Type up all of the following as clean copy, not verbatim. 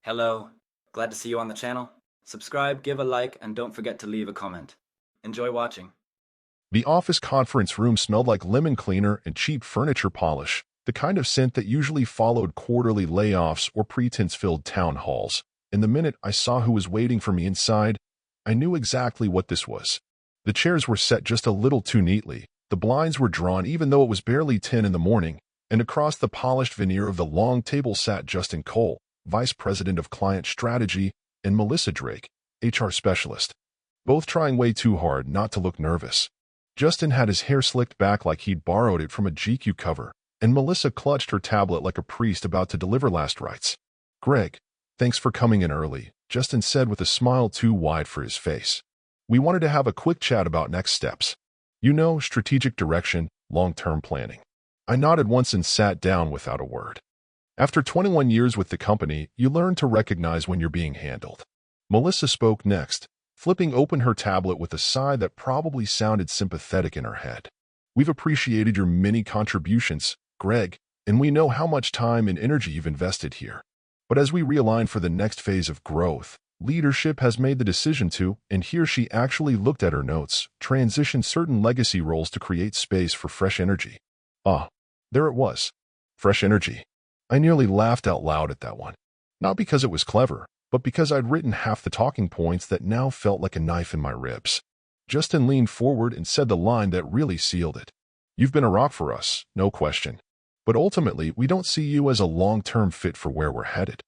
Hello, glad to see you on the channel. Subscribe, give a like, and don't forget to leave a comment. Enjoy watching. The office conference room smelled like lemon cleaner and cheap furniture polish, the kind of scent that usually followed quarterly layoffs or pretense-filled town halls. And the minute I saw who was waiting for me inside, I knew exactly what this was. The chairs were set just a little too neatly, the blinds were drawn even though it was barely 10 in the morning, and across the polished veneer of the long table sat Justin Cole, Vice President of Client Strategy, and Melissa Drake, HR Specialist, both trying way too hard not to look nervous. Justin had his hair slicked back like he'd borrowed it from a GQ cover, and Melissa clutched her tablet like a priest about to deliver last rites. "Greg, thanks for coming in early," Justin said with a smile too wide for his face. "We wanted to have a quick chat about next steps. You know, strategic direction, long-term planning." I nodded once and sat down without a word. After 21 years with the company, you learn to recognize when you're being handled. Melissa spoke next, flipping open her tablet with a sigh that probably sounded sympathetic in her head. "We've appreciated your many contributions, Greg, and we know how much time and energy you've invested here. But as we realign for the next phase of growth, leadership has made the decision to," and here she actually looked at her notes, "transition certain legacy roles to create space for fresh energy." Ah, there it was. Fresh energy. I nearly laughed out loud at that one. Not because it was clever, but because I'd written half the talking points that now felt like a knife in my ribs. Justin leaned forward and said the line that really sealed it. "You've been a rock for us, no question. But ultimately, we don't see you as a long-term fit for where we're headed."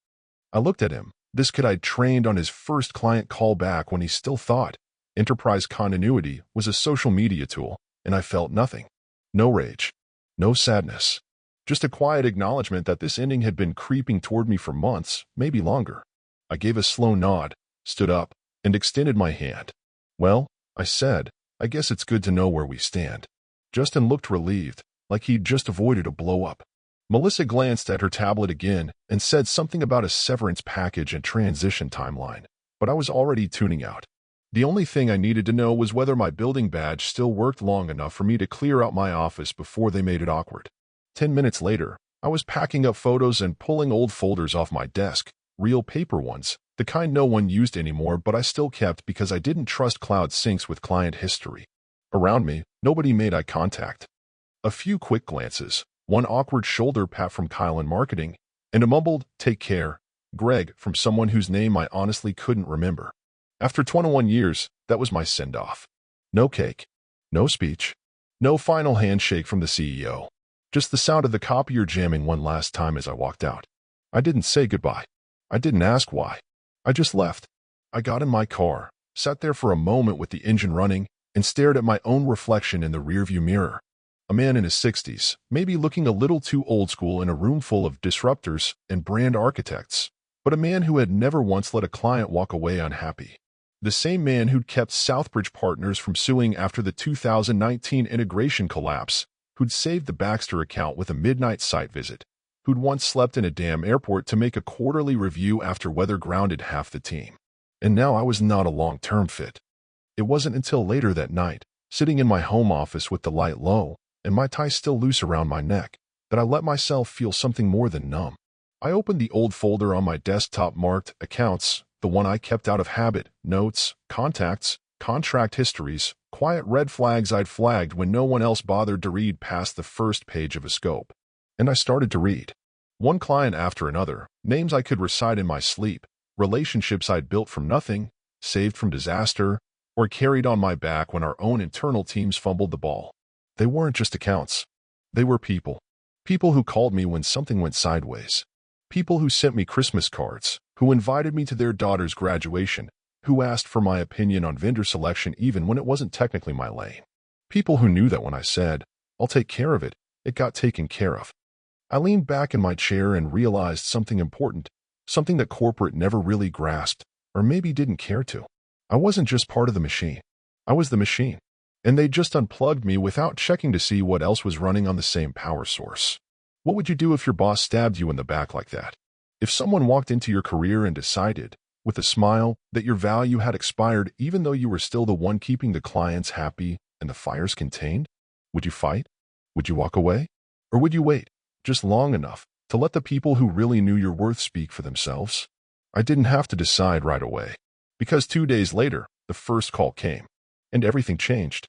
I looked at him. This kid I'd trained on his first client call back when he still thought enterprise continuity was a social media tool, and I felt nothing. No rage. No sadness. Just a quiet acknowledgement that this ending had been creeping toward me for months, maybe longer. I gave a slow nod, stood up, and extended my hand. "Well," I said, "I guess it's good to know where we stand." Justin looked relieved, like he'd just avoided a blow-up. Melissa glanced at her tablet again and said something about a severance package and transition timeline, but I was already tuning out. The only thing I needed to know was whether my building badge still worked long enough for me to clear out my office before they made it awkward. 10 minutes later, I was packing up photos and pulling old folders off my desk, real paper ones, the kind no one used anymore but I still kept because I didn't trust cloud syncs with client history. Around me, nobody made eye contact. A few quick glances, one awkward shoulder pat from Kyle in marketing, and a mumbled, "Take care, Greg," from someone whose name I honestly couldn't remember. After 21 years, that was my send-off. No cake, no speech, no final handshake from the CEO. Just the sound of the copier jamming one last time as I walked out. I didn't say goodbye. I didn't ask why. I just left. I got in my car, sat there for a moment with the engine running, and stared at my own reflection in the rearview mirror. A man in his 60s, maybe looking a little too old school in a room full of disruptors and brand architects, but a man who had never once let a client walk away unhappy. The same man who'd kept Southbridge Partners from suing after the 2019 integration collapse, who'd saved the Baxter account with a midnight site visit, who'd once slept in a damn airport to make a quarterly review after weather grounded half the team. And now I was not a long-term fit. It wasn't until later that night, sitting in my home office with the light low and my tie still loose around my neck, that I let myself feel something more than numb. I opened the old folder on my desktop marked Accounts, the one I kept out of habit, notes, contacts, contract histories, quiet red flags I'd flagged when no one else bothered to read past the first page of a scope. And I started to read. One client after another, names I could recite in my sleep, relationships I'd built from nothing, saved from disaster, or carried on my back when our own internal teams fumbled the ball. They weren't just accounts. They were people. People who called me when something went sideways. People who sent me Christmas cards, who invited me to their daughter's graduation, who asked for my opinion on vendor selection even when it wasn't technically my lane. People who knew that when I said, "I'll take care of it," it got taken care of. I leaned back in my chair and realized something important, something that corporate never really grasped, or maybe didn't care to. I wasn't just part of the machine. I was the machine. And they just unplugged me without checking to see what else was running on the same power source. What would you do if your boss stabbed you in the back like that? If someone walked into your career and decided, with a smile, that your value had expired even though you were still the one keeping the clients happy and the fires contained? Would you fight? Would you walk away? Or would you wait, just long enough, to let the people who really knew your worth speak for themselves? I didn't have to decide right away. Because 2 days later, the first call came, and everything changed.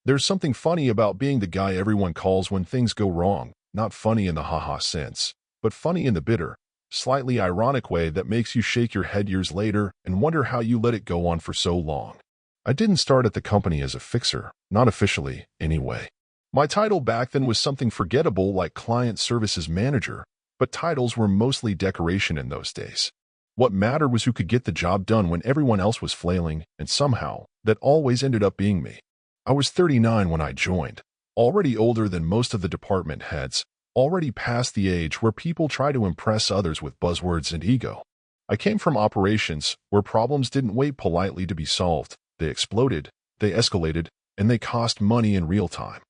There's something funny about being the guy everyone calls when things go wrong, not funny in the haha sense, but funny in the bitter, slightly ironic way that makes you shake your head years later and wonder how you let it go on for so long. I didn't start at the company as a fixer, not officially, anyway. My title back then was something forgettable like Client Services Manager, but titles were mostly decoration in those days. What mattered was who could get the job done when everyone else was flailing, and somehow, that always ended up being me. I was 39 when I joined, already older than most of the department heads, already past the age where people try to impress others with buzzwords and ego. I came from operations where problems didn't wait politely to be solved. They exploded, they escalated, and they cost money in real time.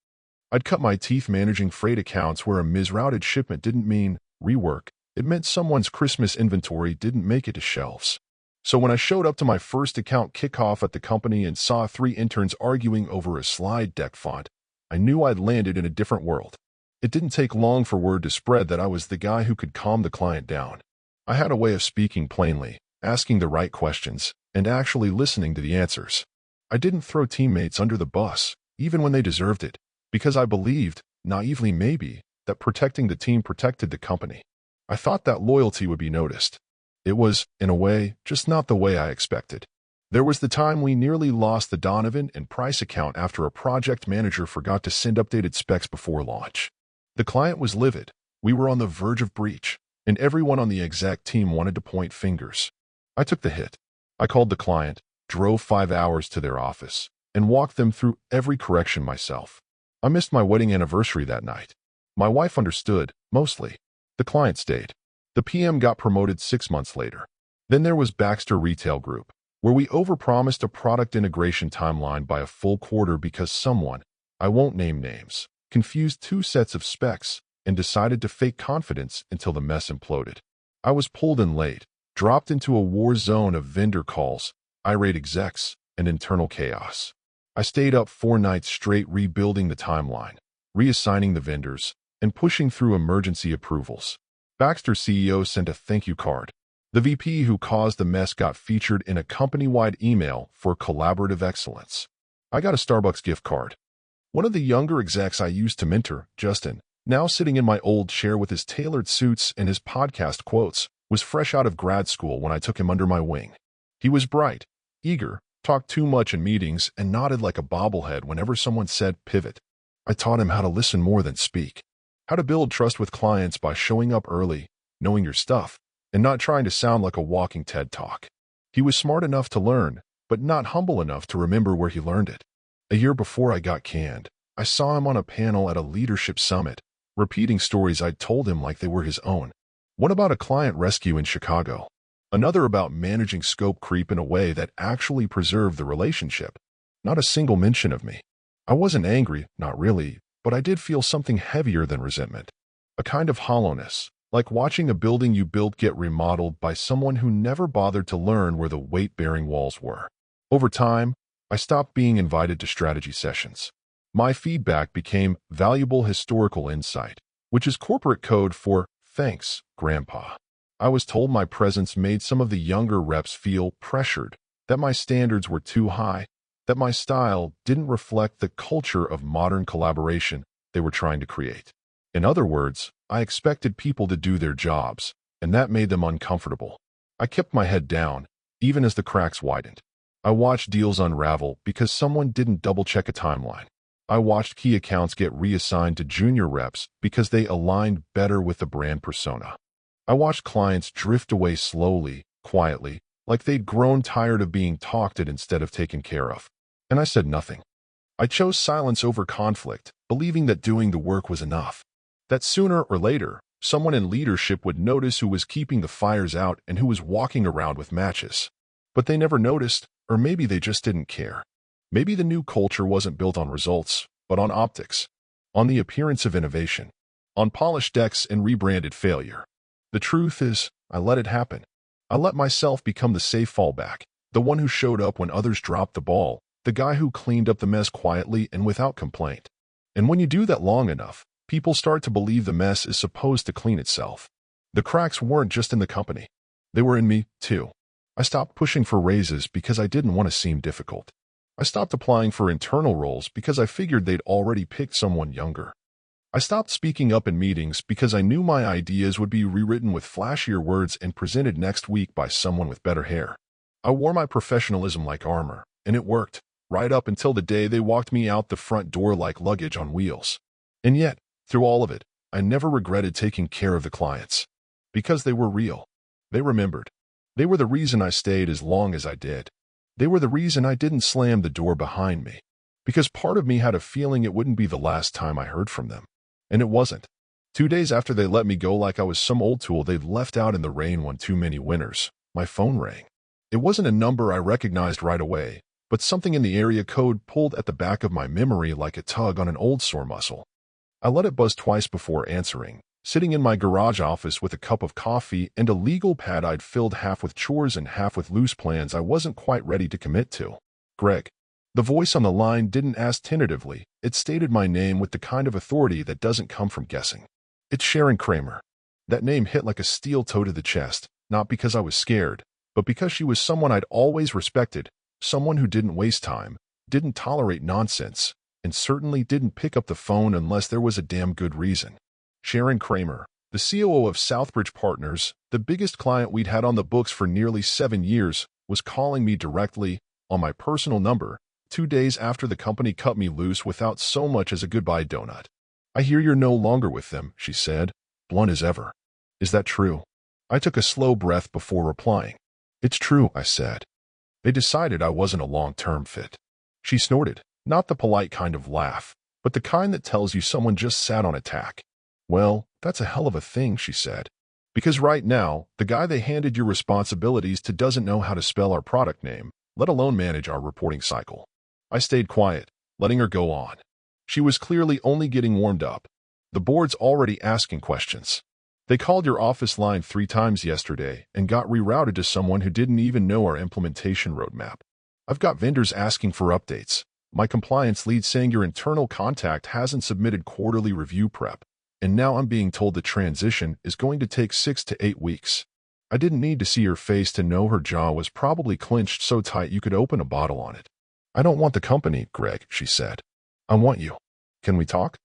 I'd cut my teeth managing freight accounts where a misrouted shipment didn't mean rework. It meant someone's Christmas inventory didn't make it to shelves. So when I showed up to my first account kickoff at the company and saw 3 interns arguing over a slide deck font, I knew I'd landed in a different world. It didn't take long for word to spread that I was the guy who could calm the client down. I had a way of speaking plainly, asking the right questions, and actually listening to the answers. I didn't throw teammates under the bus, even when they deserved it, because I believed, naively maybe, that protecting the team protected the company. I thought that loyalty would be noticed. It was, in a way, just not the way I expected. There was the time we nearly lost the Donovan and Price account after a project manager forgot to send updated specs before launch. The client was livid. We were on the verge of breach, and everyone on the exec team wanted to point fingers. I took the hit. I called the client, drove 5 hours to their office, and walked them through every correction myself. I missed my wedding anniversary that night. My wife understood, mostly. The client stayed. The PM got promoted 6 months later. Then there was Baxter Retail Group, where we overpromised a product integration timeline by a full quarter because someone, I won't name names, confused 2 sets of specs and decided to fake confidence until the mess imploded. I was pulled in late, dropped into a war zone of vendor calls, irate execs, and internal chaos. I stayed up 4 nights straight rebuilding the timeline, reassigning the vendors, and pushing through emergency approvals. Baxter's CEO sent a thank you card. The VP who caused the mess got featured in a company-wide email for collaborative excellence. I got a Starbucks gift card. One of the younger execs I used to mentor, Justin, now sitting in my old chair with his tailored suits and his podcast quotes, was fresh out of grad school when I took him under my wing. He was bright, eager, talked too much in meetings, and nodded like a bobblehead whenever someone said pivot. I taught him how to listen more than speak. How to build trust with clients by showing up early, knowing your stuff, and not trying to sound like a walking TED Talk. He was smart enough to learn, but not humble enough to remember where he learned it. A year before I got canned, I saw him on a panel at a leadership summit, repeating stories I'd told him like they were his own. One about a client rescue in Chicago. Another about managing scope creep in a way that actually preserved the relationship. Not a single mention of me. I wasn't angry, not really, but I did feel something heavier than resentment. A kind of hollowness, like watching a building you built get remodeled by someone who never bothered to learn where the weight-bearing walls were. Over time, I stopped being invited to strategy sessions. My feedback became valuable historical insight, which is corporate code for thanks, Grandpa. I was told my presence made some of the younger reps feel pressured, that my standards were too high, that my style didn't reflect the culture of modern collaboration they were trying to create. In other words, I expected people to do their jobs, and that made them uncomfortable. I kept my head down, even as the cracks widened. I watched deals unravel because someone didn't double-check a timeline. I watched key accounts get reassigned to junior reps because they aligned better with the brand persona. I watched clients drift away slowly, quietly, like they'd grown tired of being talked at instead of taken care of. And I said nothing. I chose silence over conflict, believing that doing the work was enough. That sooner or later, someone in leadership would notice who was keeping the fires out and who was walking around with matches. But they never noticed, or maybe they just didn't care. Maybe the new culture wasn't built on results, but on optics, on the appearance of innovation, on polished decks and rebranded failure. The truth is, I let it happen. I let myself become the safe fallback, the one who showed up when others dropped the ball, the guy who cleaned up the mess quietly and without complaint. And when you do that long enough, people start to believe the mess is supposed to clean itself. The cracks weren't just in the company. They were in me, too. I stopped pushing for raises because I didn't want to seem difficult. I stopped applying for internal roles because I figured they'd already picked someone younger. I stopped speaking up in meetings because I knew my ideas would be rewritten with flashier words and presented next week by someone with better hair. I wore my professionalism like armor, and it worked, right up until the day they walked me out the front door like luggage on wheels. And yet, through all of it, I never regretted taking care of the clients. Because they were real. They remembered. They were the reason I stayed as long as I did. They were the reason I didn't slam the door behind me. Because part of me had a feeling it wouldn't be the last time I heard from them. And it wasn't. 2 days after they let me go like I was some old tool they'd left out in the rain one too many winters, my phone rang. It wasn't a number I recognized right away, but something in the area code pulled at the back of my memory like a tug on an old sore muscle. I let it buzz twice before answering, sitting in my garage office with a cup of coffee and a legal pad I'd filled half with chores and half with loose plans I wasn't quite ready to commit to. Greg. The voice on the line didn't ask tentatively. It stated my name with the kind of authority that doesn't come from guessing. It's Sharon Kramer. That name hit like a steel toe to the chest, not because I was scared, but because she was someone I'd always respected, someone who didn't waste time, didn't tolerate nonsense, and certainly didn't pick up the phone unless there was a damn good reason. Sharon Kramer, the COO of Southbridge Partners, the biggest client we'd had on the books for nearly 7 years, was calling me directly, on my personal number, 2 days after the company cut me loose without so much as a goodbye donut. "I hear you're no longer with them," she said, blunt as ever. "Is that true?" I took a slow breath before replying. "It's true," I said. "They decided I wasn't a long-term fit." She snorted, not the polite kind of laugh, but the kind that tells you someone just sat on a tack. "Well, that's a hell of a thing," she said. "Because right now, the guy they handed your responsibilities to doesn't know how to spell our product name, let alone manage our reporting cycle." I stayed quiet, letting her go on. She was clearly only getting warmed up. "The board's already asking questions. They called your office line 3 times yesterday and got rerouted to someone who didn't even know our implementation roadmap. I've got vendors asking for updates. My compliance lead saying your internal contact hasn't submitted quarterly review prep. And now I'm being told the transition is going to take 6 to 8 weeks. I didn't need to see her face to know her jaw was probably clenched so tight you could open a bottle on it. "I don't want the company, Greg," she said. "I want you. Can we talk?"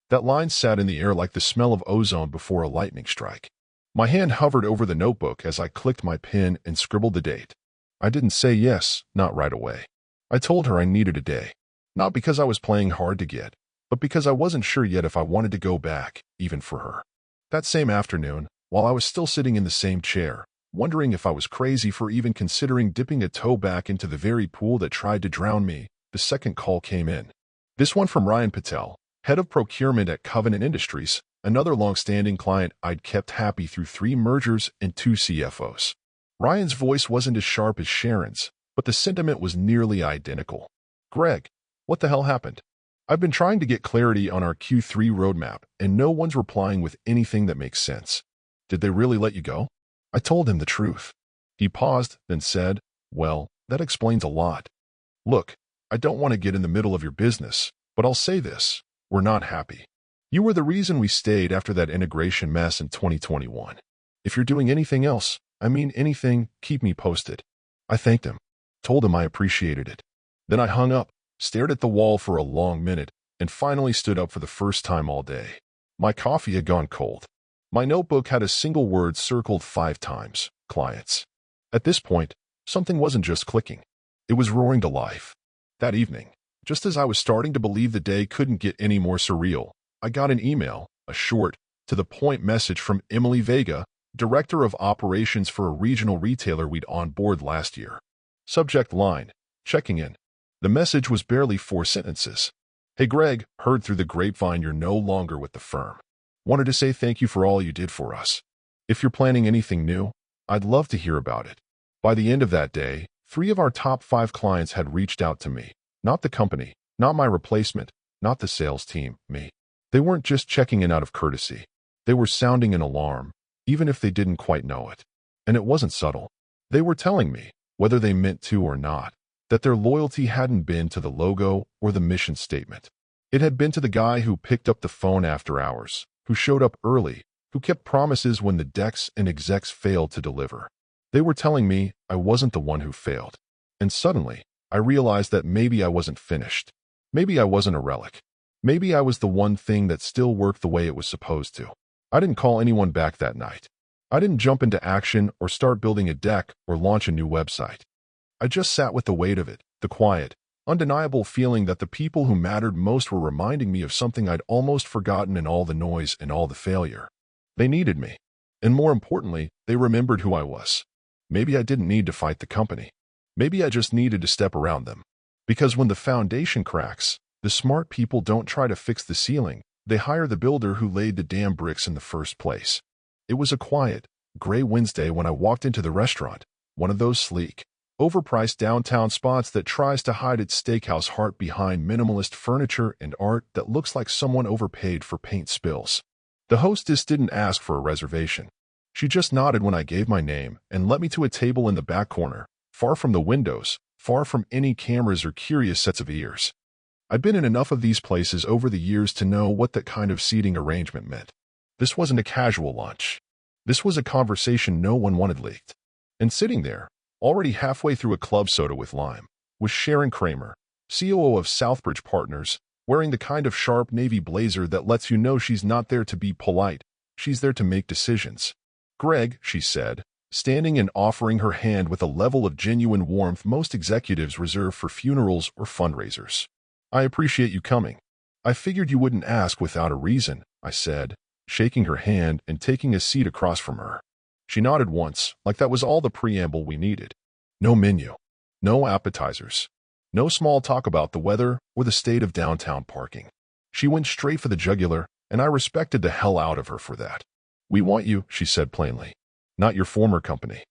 That line sat in the air like the smell of ozone before a lightning strike. My hand hovered over the notebook as I clicked my pen and scribbled the date. I didn't say yes, not right away. I told her I needed a day. Not because I was playing hard to get, but because I wasn't sure yet if I wanted to go back, even for her. That same afternoon, while I was still sitting in the same chair, wondering if I was crazy for even considering dipping a toe back into the very pool that tried to drown me, the second call came in. This one from Ryan Patel, head of procurement at Covenant Industries, another long-standing client I'd kept happy through 3 mergers and 2 CFOs. Ryan's voice wasn't as sharp as Sharon's, but the sentiment was nearly identical. "Greg, what the hell happened? I've been trying to get clarity on our Q3 roadmap, and no one's replying with anything that makes sense. Did they really let you go?" I told him the truth. He paused, then said, "Well, that explains a lot. Look, I don't want to get in the middle of your business, but I'll say this. We're not happy. You were the reason we stayed after that integration mess in 2021. If you're doing anything else, I mean anything, keep me posted." I thanked him, told him I appreciated it. Then I hung up, stared at the wall for a long minute, and finally stood up for the first time all day. My coffee had gone cold. My notebook had a single word circled 5 times: clients. At this point, something wasn't just clicking. It was roaring to life. That evening, just as I was starting to believe the day couldn't get any more surreal, I got an email, a short, to-the-point message from Emily Vega, Director of Operations for a regional retailer we'd onboarded last year. Subject line: checking in. The message was barely 4 sentences. "Hey Greg, heard through the grapevine you're no longer with the firm. Wanted to say thank you for all you did for us. If you're planning anything new, I'd love to hear about it." By the end of that day, 3 of our top 5 clients had reached out to me. Not the company, not my replacement, not the sales team, me. They weren't just checking in out of courtesy. They were sounding an alarm, even if they didn't quite know it. And it wasn't subtle. They were telling me, whether they meant to or not, that their loyalty hadn't been to the logo or the mission statement. It had been to the guy who picked up the phone after hours, who showed up early, who kept promises when the decks and execs failed to deliver. They were telling me I wasn't the one who failed. And suddenly, I realized that maybe I wasn't finished. Maybe I wasn't a relic. Maybe I was the one thing that still worked the way it was supposed to. I didn't call anyone back that night. I didn't jump into action or start building a deck or launch a new website. I just sat with the weight of it, the quiet, undeniable feeling that the people who mattered most were reminding me of something I'd almost forgotten in all the noise and all the failure. They needed me. And more importantly, they remembered who I was. Maybe I didn't need to fight the company. Maybe I just needed to step around them. Because when the foundation cracks, the smart people don't try to fix the ceiling. They hire the builder who laid the damn bricks in the first place. It was a quiet, gray Wednesday when I walked into the restaurant, one of those sleek, overpriced downtown spots that tries to hide its steakhouse heart behind minimalist furniture and art that looks like someone overpaid for paint spills. The hostess didn't ask for a reservation. She just nodded when I gave my name and led me to a table in the back corner, far from the windows, far from any cameras or curious sets of ears. I've been in enough of these places over the years to know what that kind of seating arrangement meant. This wasn't a casual lunch. This was a conversation no one wanted leaked. And sitting there, already halfway through a club soda with lime, was Sharon Kramer, COO of Southbridge Partners, wearing the kind of sharp navy blazer that lets you know she's not there to be polite, she's there to make decisions. "Greg," she said, standing and offering her hand with a level of genuine warmth most executives reserve for funerals or fundraisers. "I appreciate you coming. I figured you wouldn't ask without a reason," I said, shaking her hand and taking a seat across from her. She nodded once, like that was all the preamble we needed. No menu. No appetizers. No small talk about the weather or the state of downtown parking. She went straight for the jugular, and I respected the hell out of her for that. "We want you," she said plainly. "Not your former company.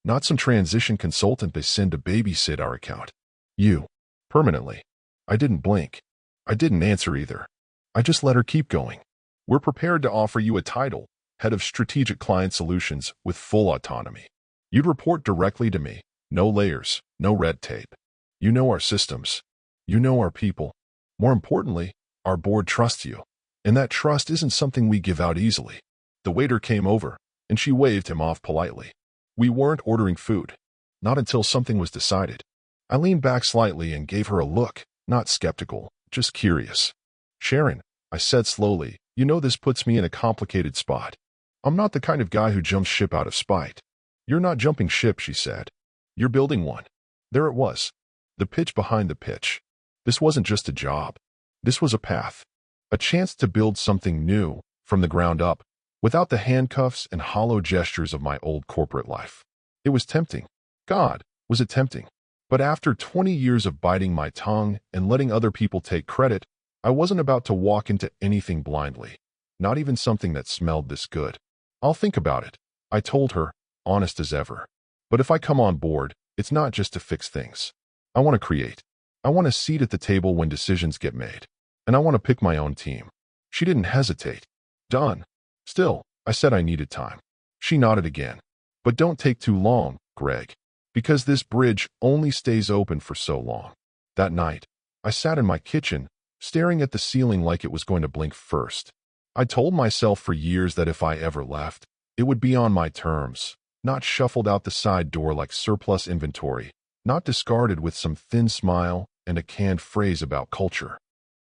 Not some transition consultant they send to babysit our account. You. Permanently." I didn't blink. I didn't answer either. I just let her keep going. "We're prepared to offer you a title, Head of Strategic Client Solutions, with full autonomy. You'd report directly to me. No layers, no red tape. You know our systems. You know our people. More importantly, our board trusts you. And that trust isn't something we give out easily." The waiter came over, and she waved him off politely. We weren't ordering food. Not until something was decided. I leaned back slightly and gave her a look, not skeptical, just curious. "Sharon," I said slowly, "you know this puts me in a complicated spot. I'm not the kind of guy who jumps ship out of spite." "You're not jumping ship," she said. "You're building one." There it was. The pitch behind the pitch. This wasn't just a job. This was a path. A chance to build something new, from the ground up, without the handcuffs and hollow gestures of my old corporate life. It was tempting. God, was it tempting. But after 20 years of biting my tongue and letting other people take credit, I wasn't about to walk into anything blindly. Not even something that smelled this good. "I'll think about it," I told her, honest as ever. "But if I come on board, it's not just to fix things. I want to create. I want a seat at the table when decisions get made. And I want to pick my own team." She didn't hesitate. "Done." Still, I said I needed time. She nodded again. "But don't take too long, Greg. Because this bridge only stays open for so long." That night, I sat in my kitchen, staring at the ceiling like it was going to blink first. I told myself for years that if I ever left, it would be on my terms, not shuffled out the side door like surplus inventory, not discarded with some thin smile and a canned phrase about culture.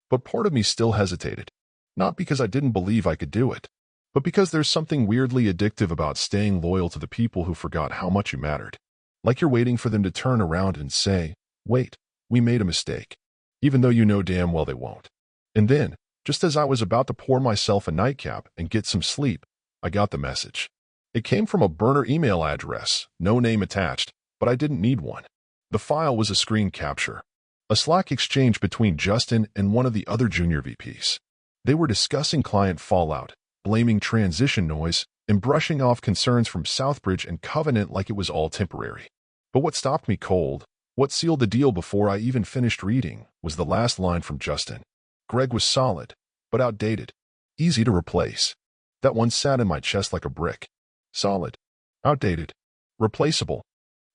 But part of me still hesitated. Not because I didn't believe I could do it, but because there's something weirdly addictive about staying loyal to the people who forgot how much you mattered. Like you're waiting for them to turn around and say, "Wait, we made a mistake," even though you know damn well they won't. And then, just as I was about to pour myself a nightcap and get some sleep, I got the message. It came from a burner email address, no name attached, but I didn't need one. The file was a screen capture. A Slack exchange between Justin and one of the other junior VPs. They were discussing client fallout, blaming transition noise, and brushing off concerns from Southbridge and Covenant like it was all temporary. But what stopped me cold, what sealed the deal before I even finished reading, was the last line from Justin. Greg was solid, but outdated. Easy to replace. That one sat in my chest like a brick. Solid. Outdated. Replaceable.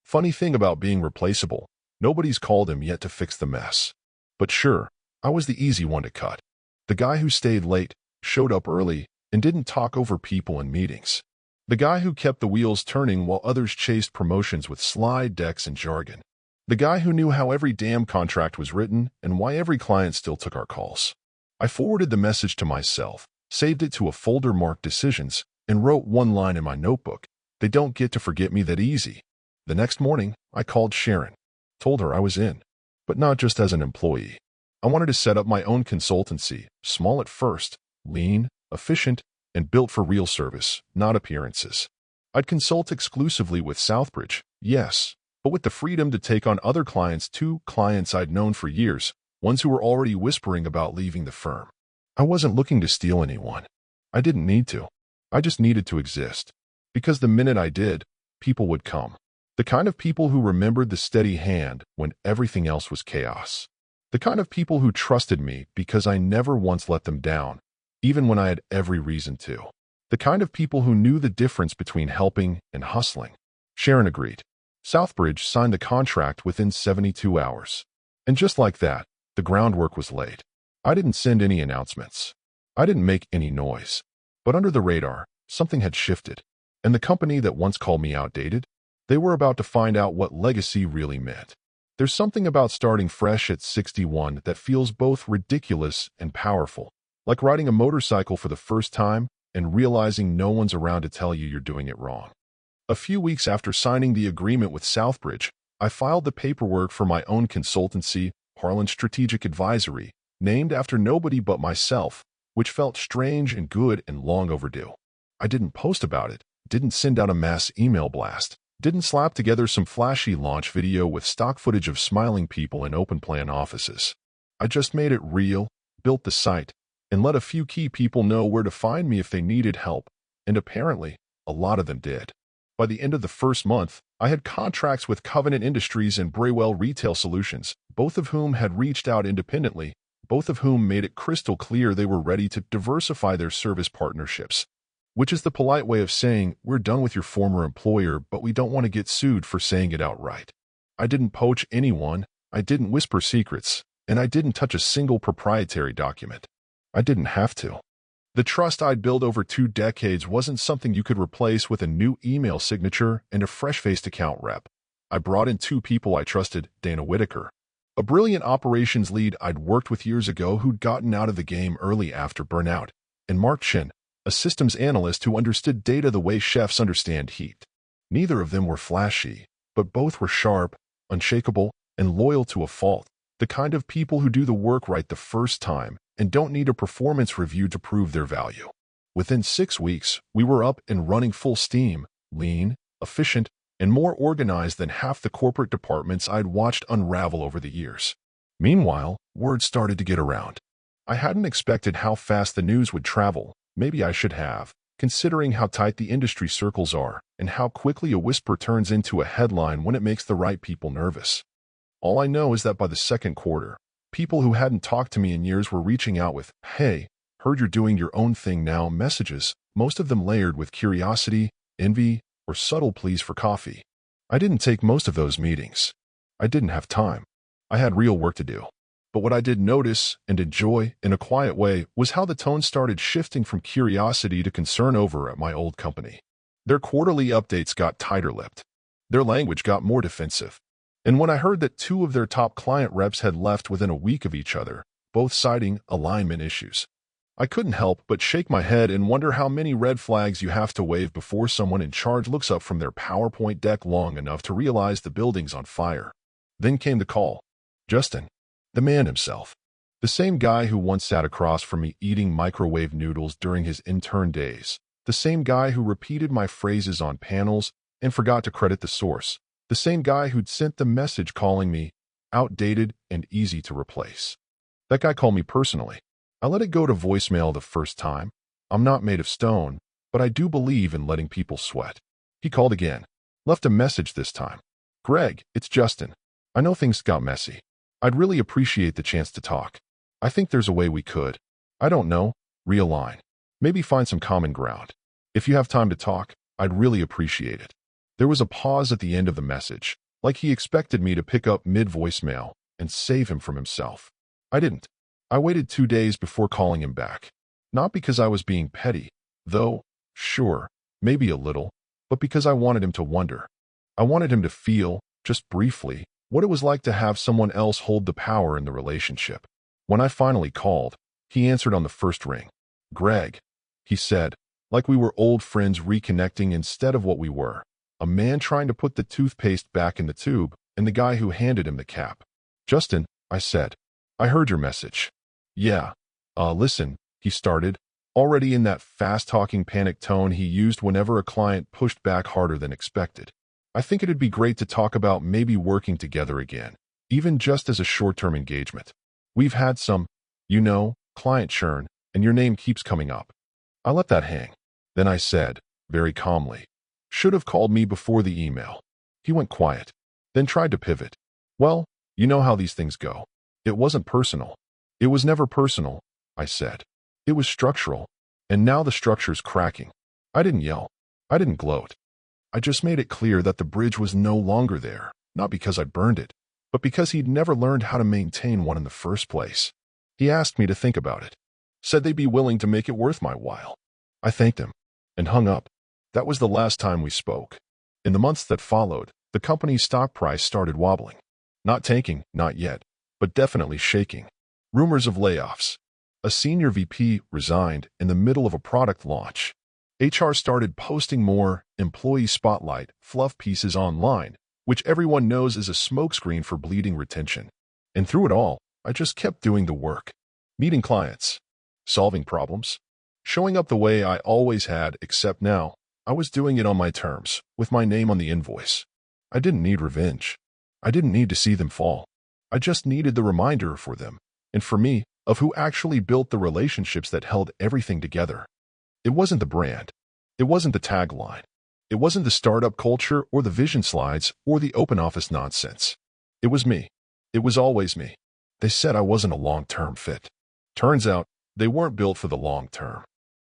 Funny thing about being replaceable, nobody's called him yet to fix the mess. But sure, I was the easy one to cut. The guy who stayed late, showed up early, and didn't talk over people in meetings. The guy who kept the wheels turning while others chased promotions with slide decks and jargon. The guy who knew how every damn contract was written and why every client still took our calls. I forwarded the message to myself, saved it to a folder marked decisions, and wrote one line in my notebook. They don't get to forget me that easy. The next morning, I called Sharon, told her I was in, but not just as an employee. I wanted to set up my own consultancy, small at first, lean, efficient, and built for real service, not appearances. I'd consult exclusively with Southbridge, yes, but with the freedom to take on other clients too, clients I'd known for years, ones who were already whispering about leaving the firm. I wasn't looking to steal anyone. I didn't need to. I just needed to exist. Because the minute I did, people would come. The kind of people who remembered the steady hand when everything else was chaos. The kind of people who trusted me because I never once let them down, even when I had every reason to. The kind of people who knew the difference between helping and hustling. Sharon agreed. Southbridge signed the contract within 72 hours. And just like that, the groundwork was laid. I didn't send any announcements. I didn't make any noise. But under the radar, something had shifted. And the company that once called me outdated, they were about to find out what legacy really meant. There's something about starting fresh at 61 that feels both ridiculous and powerful, like riding a motorcycle for the first time and realizing no one's around to tell you you're doing it wrong. A few weeks after signing the agreement with Southbridge, I filed the paperwork for my own consultancy, Harlan Strategic Advisory, named after nobody but myself, which felt strange and good and long overdue. I didn't post about it, didn't send out a mass email blast, didn't slap together some flashy launch video with stock footage of smiling people in open-plan offices. I just made it real, built the site, and let a few key people know where to find me if they needed help, and apparently, a lot of them did. By the end of the first month, I had contracts with Covenant Industries and Braywell Retail Solutions, both of whom had reached out independently, both of whom made it crystal clear they were ready to diversify their service partnerships. Which is the polite way of saying, we're done with your former employer, but we don't want to get sued for saying it outright. I didn't poach anyone, I didn't whisper secrets, and I didn't touch a single proprietary document. I didn't have to. The trust I'd built over 2 decades wasn't something you could replace with a new email signature and a fresh-faced account rep. I brought in 2 people I trusted, Dana Whitaker, a brilliant operations lead I'd worked with years ago who'd gotten out of the game early after burnout, and Mark Chin, a systems analyst who understood data the way chefs understand heat. Neither of them were flashy, but both were sharp, unshakable, and loyal to a fault, the kind of people who do the work right the first time and don't need a performance review to prove their value. Within 6 weeks, we were up and running full steam, lean, efficient, and more organized than half the corporate departments I'd watched unravel over the years. Meanwhile, word started to get around. I hadn't expected how fast the news would travel. Maybe I should have, considering how tight the industry circles are and how quickly a whisper turns into a headline when it makes the right people nervous. All I know is that by the second quarter, people who hadn't talked to me in years were reaching out with, "Hey, heard you're doing your own thing now," messages, most of them layered with curiosity, envy, or subtle pleas for coffee. I didn't take most of those meetings. I didn't have time. I had real work to do. But what I did notice and enjoy in a quiet way was how the tone started shifting from curiosity to concern over at my old company. Their quarterly updates got tighter-lipped. Their language got more defensive. And when I heard that 2 of their top client reps had left within a week of each other, both citing alignment issues, I couldn't help but shake my head and wonder how many red flags you have to wave before someone in charge looks up from their PowerPoint deck long enough to realize the building's on fire. Then came the call. Justin. The man himself. The same guy who once sat across from me eating microwave noodles during his intern days. The same guy who repeated my phrases on panels and forgot to credit the source. The same guy who'd sent the message calling me outdated and easy to replace. That guy called me personally. I let it go to voicemail the first time. I'm not made of stone, but I do believe in letting people sweat. He called again. Left a message this time. "Greg, it's Justin. I know things got messy. I'd really appreciate the chance to talk. I think there's a way we could. I don't know, realign. Maybe find some common ground. If you have time to talk, I'd really appreciate it." There was a pause at the end of the message, like he expected me to pick up mid-voicemail and save him from himself. I didn't. I waited 2 days before calling him back. Not because I was being petty, though, sure, maybe a little, but because I wanted him to wonder. I wanted him to feel, just briefly, what it was like to have someone else hold the power in the relationship. When I finally called, he answered on the first ring. "Greg," he said, like we were old friends reconnecting instead of what we were. A man trying to put the toothpaste back in the tube, and the guy who handed him the cap. "Justin," I said, "I heard your message." "Yeah. Listen," he started, already in that fast-talking panic tone he used whenever a client pushed back harder than expected. "I think it'd be great to talk about maybe working together again, even just as a short-term engagement. We've had some, client churn, and your name keeps coming up." I let that hang. Then I said, very calmly, "Should have called me before the email." He went quiet, then tried to pivot. "Well, you know how these things go. It wasn't personal." "It was never personal," I said. "It was structural, and now the structure's cracking." I didn't yell. I didn't gloat. I just made it clear that the bridge was no longer there, not because I burned it, but because he'd never learned how to maintain one in the first place. He asked me to think about it, said they'd be willing to make it worth my while. I thanked him and hung up. That was the last time we spoke. In the months that followed, the company's stock price started wobbling. Not tanking, not yet, but definitely shaking. Rumors of layoffs. A senior VP resigned in the middle of a product launch. HR started posting more employee spotlight fluff pieces online, which everyone knows is a smokescreen for bleeding retention. And through it all, I just kept doing the work. Meeting clients. Solving problems. Showing up the way I always had, except now, I was doing it on my terms, with my name on the invoice. I didn't need revenge. I didn't need to see them fall. I just needed the reminder for them, and for me, of who actually built the relationships that held everything together. It wasn't the brand. It wasn't the tagline. It wasn't the startup culture or the vision slides or the open office nonsense. It was me. It was always me. They said I wasn't a long-term fit. Turns out, they weren't built for the long term.